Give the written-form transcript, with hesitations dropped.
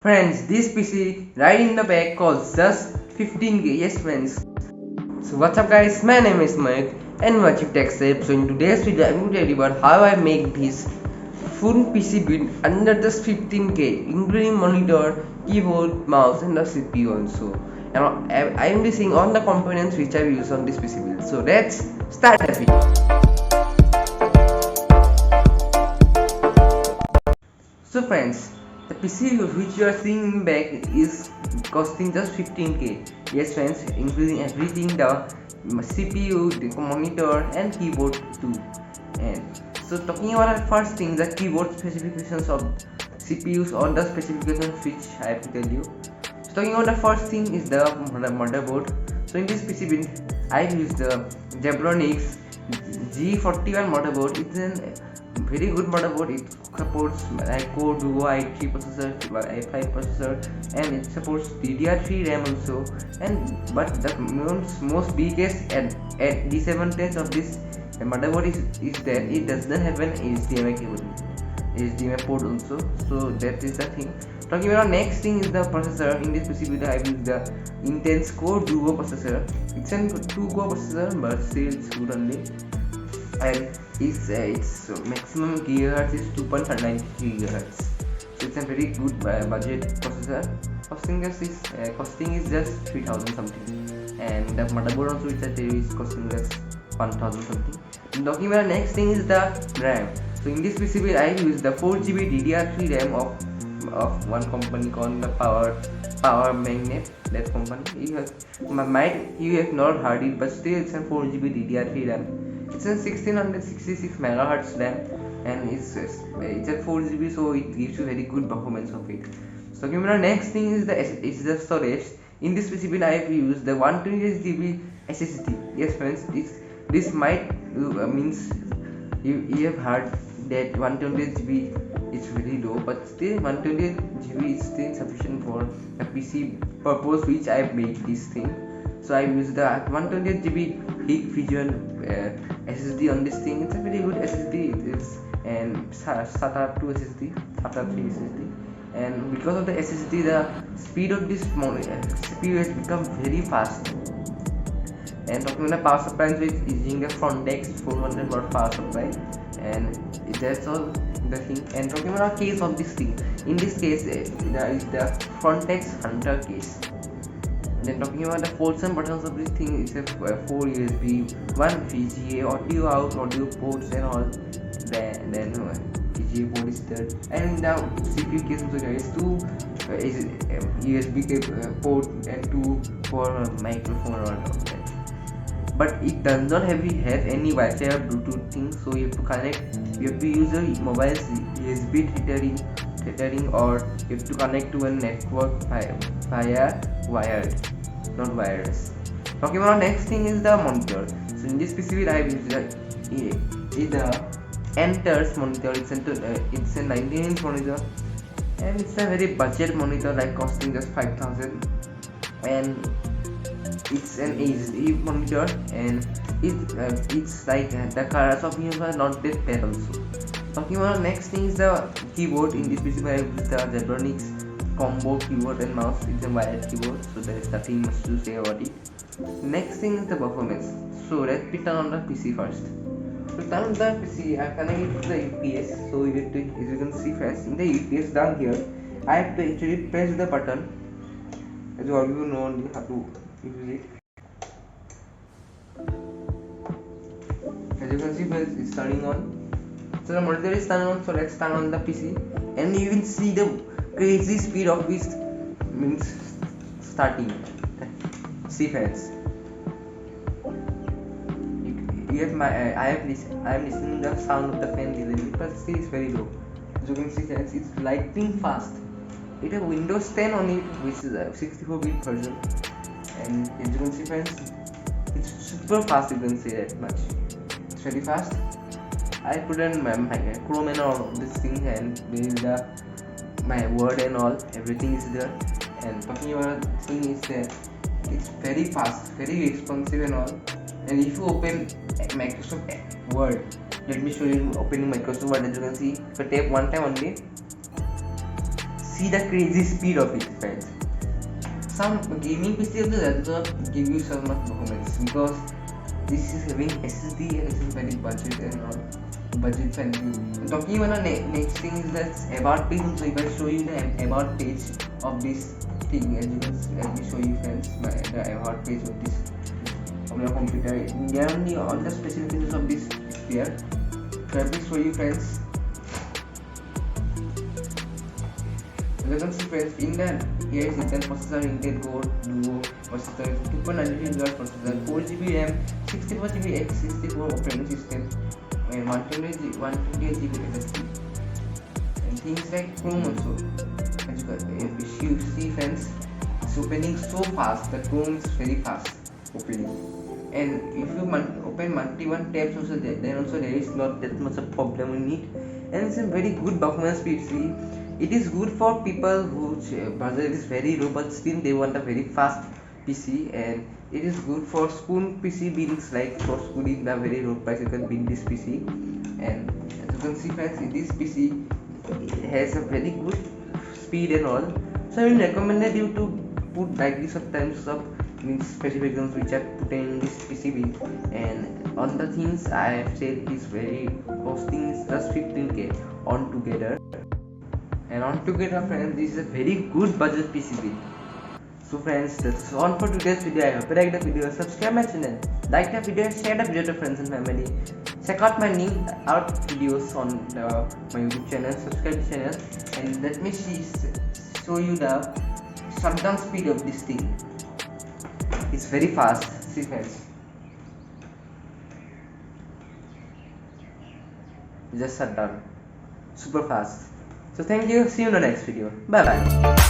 Friends, this PC right in the back costs just 15k. Yes, friends. So what's up, guys? My name is Mike and watching Tech Step. So in today's video, I'm going to tell you about how I make this full PC build under just 15k, including monitor, keyboard, mouse, and the CPU also. And I'm listing all the components which I've used on this PC build. So let's start the video. So friends, the PC which you are seeing in back is costing just 15k. Yes friends, including everything, the CPU, the monitor and keyboard too. And so talking about the first thing, the keyboard specifications of CPUs or the specifications which I have to tell you. So talking about the first thing is the motherboard. So in this PC build, I've used the Zebronics G41 motherboard. It's an very good motherboard. It supports Core Duo i3 processor, i5 processor, and it supports DDR3 RAM also. And but the most biggest at disadvantage of this motherboard is that it does not have an HDMI cable, HDMI port also. So that is the thing. Talking about next thing is the processor. In this PC video I use the Intel's Core Duo processor. It's a 2-core processor, but still it's good only. And its maximum gigahertz is 2.93 gigahertz. So it's a very good budget processor. Costing is just 3000 something, and the motherboard also which I tell you is costing just 1000 something. And talking about the next thing is the RAM. So in this PCB I use the 4GB DDR3 RAM of one company called the Power Magnet. That company you have not heard it, but still it's a 4GB DDR3 RAM. It's a 1666 megahertz RAM, and it's at 4GB, so it gives you very good performance of it. So the next thing is the storage. In this PCB I have used the 128GB SSD. Yes friends, this might means you have heard that 128GB is very low, but still 128GB is still sufficient for a PC purpose which I have made this thing. So I use the 128GB Hikvision SSD on this thing. It's a very good SSD. It is and SATA 2 SSD, SATA 3 SSD, and because of the SSD, the speed of this CPU has become very fast. And talking about the power supply, is using the Frontex 400 watt power supply, and that's all the thing. And talking about the case of this thing, in this case there is the Frontex Hunter case. Then talking about the ports and buttons of this thing, it's a 4 USB, 1 VGA, audio out, audio ports and all. Then VGA port is there, and the CPU case also there is 2 USB port and 2 for microphone or that. But it does not have any Wi-Fi or Bluetooth thing, so you have to use a mobile USB tethering, or you have to connect to a network via wired, not wireless. Talking about next thing is the monitor. So in this PCB I have used the Enters monitor. It's a 19-inch monitor, and it's a very budget monitor, like costing just 5000, and it's an HD monitor, and it's like the colors of him are not that bad also. Talking about next thing is the keyboard. In this PC I use the Zebronics combo keyboard and mouse. It's a wired keyboard, so there is nothing much to say about it. Next thing is the performance. So let's turn on the PC first. To turn on the PC, I connect it to the UPS. So as you can see first, in the UPS down here, I have to actually press the button. As all you know only how to use it. As you can see friends, it's turning on. So the monitor is turned on, so let's turn on the PC, and you will see the crazy speed of this means starting. See friends, you have I am listening the sound of the fan clearly, but still it's very low. As you can see friends, it's lightning fast. It has Windows 10 on it, which is a 64-bit version, and as you can see friends, it's super fast. You can say that much. It's very fast. I put in my Chrome and all of this thing, and with my Word and all, everything is there. And talking about thing is that it's very fast, very responsive and all. And if you open Microsoft Word, let me show you opening Microsoft Word. As you can see, if I tap one time only, see the crazy speed of it, friends. Some gaming PC also does not give you so much performance because this is having SSD and it's very budget and all budget friendly. Talking about the next thing is that about page. So if I show you the about page of this thing, as you can, let me show you friends the about page of this on your computer. There only all the special features of this here. So let me show you friends. As you can see friends, in the here is Intel processor, Intel Core Duo processor, 2.93 GHz processor, 4GB RAM, 64GB x64 operating system, and 128GB SSD. And things like Chrome also. As you see friends, it's opening so fast. The Chrome is very fast opening. And if you open multiple tabs also, then also there is not that much of problem in it. And it's a very good performance speed. See, it is good for people whose budget is very low but still they want a very fast PC, and it is good for spoon PC builds, like for schooling the very low price you can build this PC. And as you can see friends, this PC has a very good speed and all, so I will recommend you to put like this sometimes of means specifications which are put in this PC build. And on the things I have said is very costing is just 15k on together. And on together friends, this is a very good budget PC build. So friends, that's all for today's video. I hope you like the video. Subscribe my channel, like the video, share the video to friends and family. Check out my new art videos on my YouTube channel. Subscribe to the channel, and let me show you the shutdown speed of this thing. It's very fast. See friends, just shut down super fast. So thank you, see you in the next video. Bye bye.